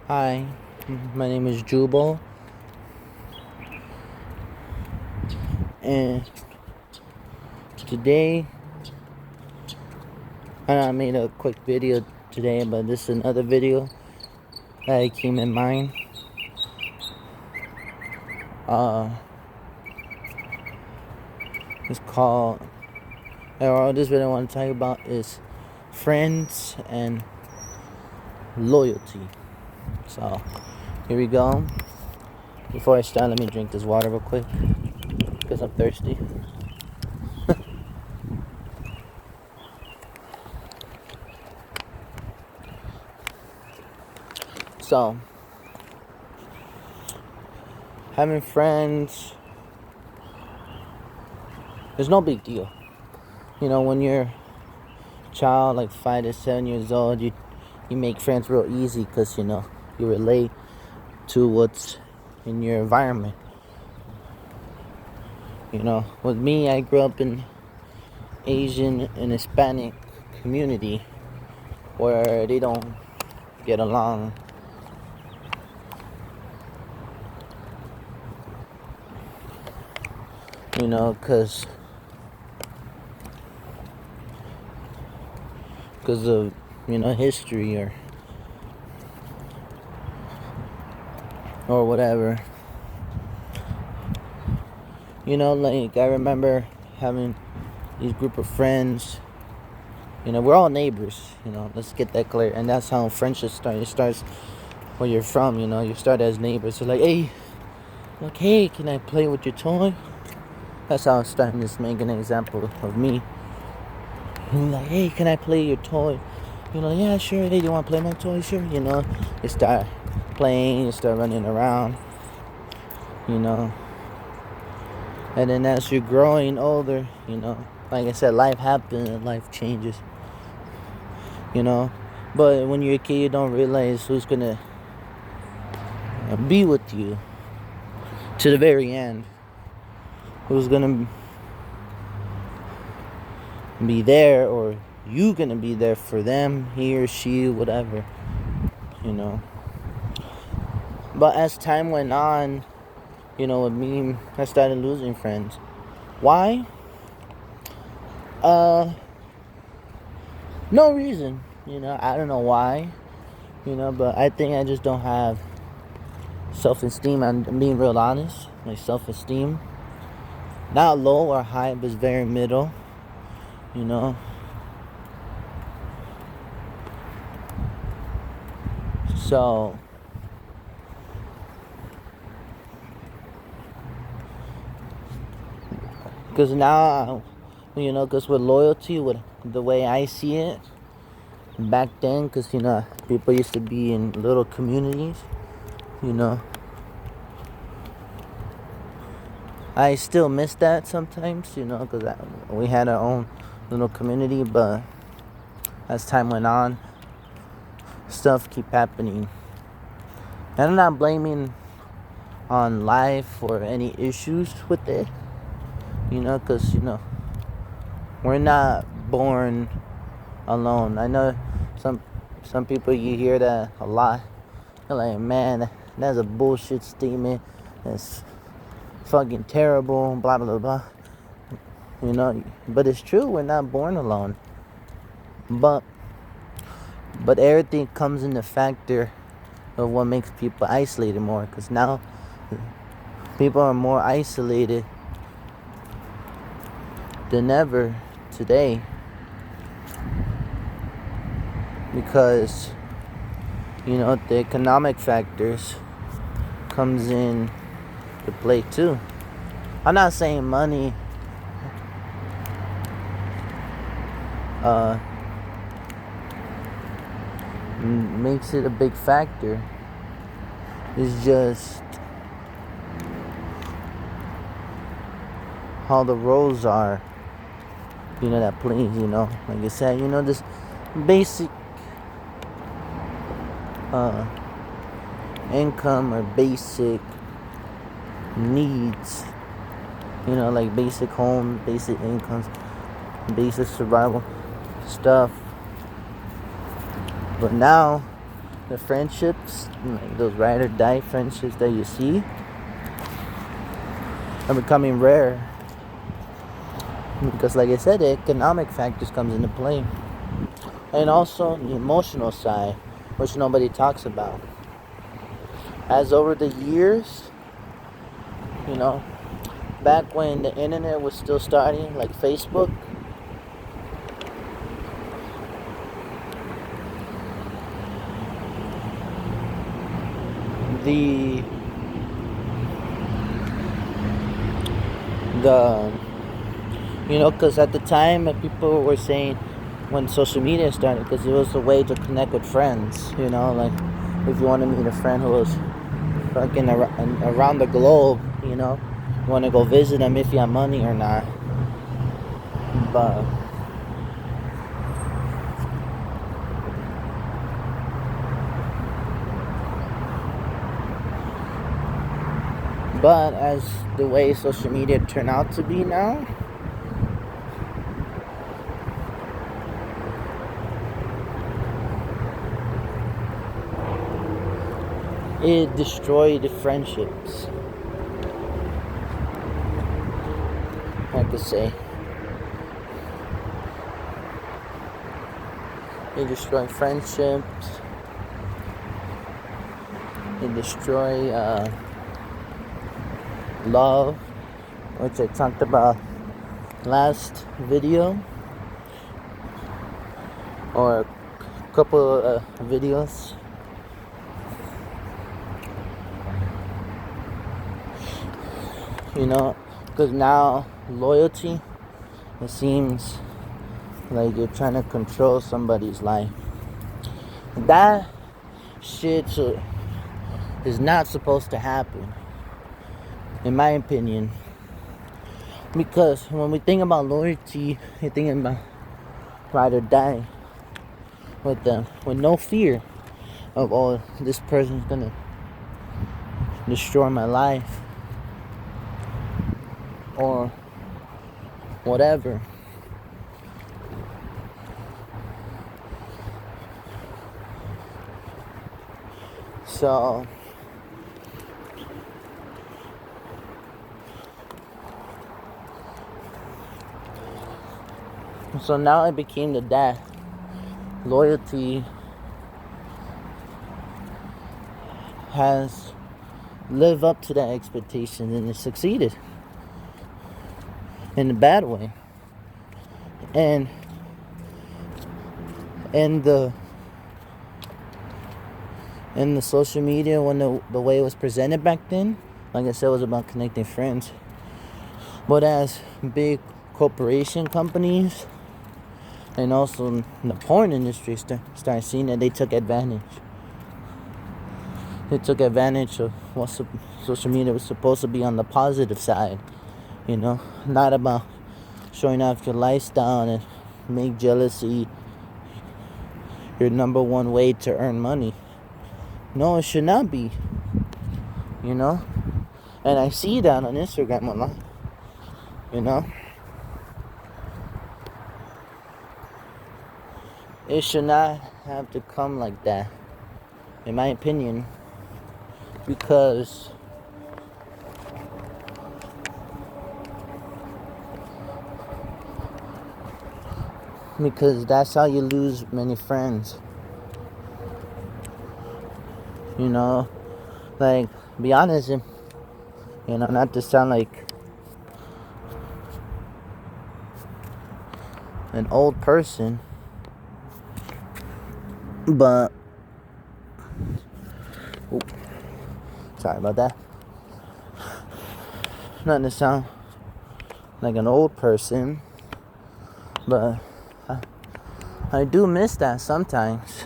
Hi, my name is Jubal, and today I made a quick video today, but this is another video that came in mind. Uh, it's called, or this video I want to talk about is friends and loyalty. So, here we go. Before I start, let me drink this water real quick because I'm thirsty. So, having friends is no big deal. You know, when you're a child, like 5 to 7 years old, you make friends real easy because you relate to what's in your environment. With me, I grew up in Asian and Hispanic community where they don't get along. Because of history or whatever. Like I remember having these group of friends. We're all neighbors. Let's get that clear. And that's how friendships start. It starts where you're from. You start as neighbors. So hey, can I play with your toy? That's how I'm starting. Just making an example of me. Like, hey, can I play your toy? Yeah, sure. Hey, you want to play my toy? Sure. You start playing. You start running around. And then as you're growing older, like I said, life happens and life changes. But when you're a kid, you don't realize who's gonna be with you to the very end. Who's gonna be there, or you gonna be there for them, he or she, whatever. But as time went on, with me, I started losing friends. Why? No reason. I don't know why. But I think I just don't have self-esteem. I'm being real honest. My self-esteem, not low or high, but it's very middle. So because now, because with loyalty, with the way I see it, back then, because people used to be in little communities. I still miss that sometimes, because we had our own little community, but as time went on, stuff keep happening. And I'm not blaming on life or any issues with it, because, we're not born alone. I know some people, you hear that a lot. They're like, man, that's a bullshit statement. That's fucking terrible, blah, blah, blah. But it's true. We're not born alone. But everything comes in the factor of what makes people isolated more. Because now people are more isolated than ever today. Because, the economic factors comes in to play too. I'm not saying money makes it a big factor. It's just how the roles are, that plays, like I said, this basic income or basic needs, like basic home, basic incomes, basic survival stuff. But now the friendships, like those ride or die friendships that you see, are becoming rare. Because like I said, the economic factors comes into play. And also the emotional side, which nobody talks about. As over the years, you know, back when the internet was still starting, like Facebook, the because at the time people were saying when social media started, because it was a way to connect with friends, like if you want to meet a friend who was fucking around the globe, you want to go visit them if you have money or not. But as the way social media turned out to be now, it destroyed friendships, I could say. It destroyed friendships. It destroyed love, which I talked about last video, or a couple videos. Because now loyalty, it seems like you're trying to control somebody's life. That shit is not supposed to happen, in my opinion. Because when we think about loyalty, you're thinking about ride or die with no fear of, oh, this person's gonna destroy my life or whatever. So now it became that loyalty has lived up to that expectation, and it succeeded in a bad way. And the social media, when the way it was presented back then, like I said, was about connecting friends. But as big corporation companies and also the porn industry started seeing that, they took advantage. They took advantage of what social media was supposed to be on the positive side. Not about showing off your lifestyle and make jealousy your number one way to earn money. No, it should not be. And I see that on Instagram a lot. It should not have to come like that, in my opinion, because that's how you lose many friends. Like, be honest, not to sound like an old person, but sorry about that. Not to sound like an old person, but I do miss that sometimes.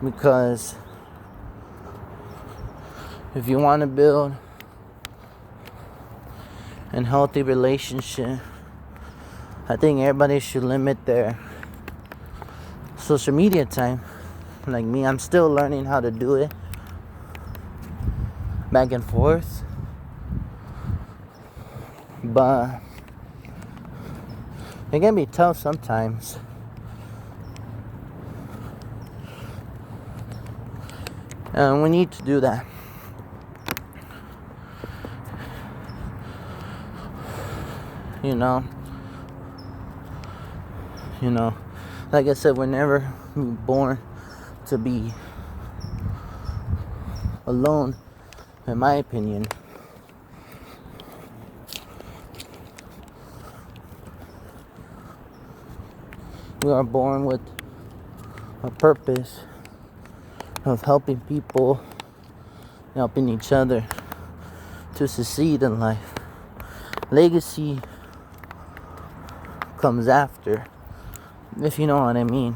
Because if you want to build a healthy relationship, I think everybody should limit their social media time. Like me, I'm still learning how to do it. Back and forth. But it can be tough sometimes. And we need to do that. You know, like I said, we're never born to be alone, in my opinion. We are born with a purpose of helping people, helping each other to succeed in life. Legacy comes after, if you know what I mean.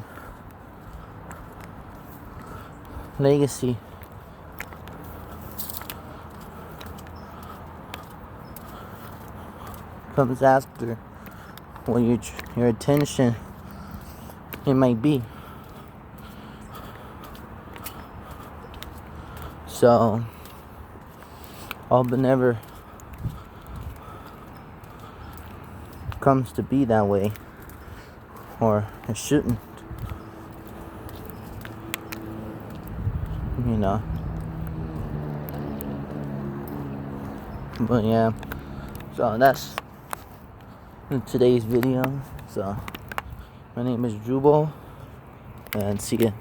Legacy comes after what your attention it might be. So all but never comes to be that way, or it shouldn't, but yeah, so that's today's video. So my name is Jubal, and see ya.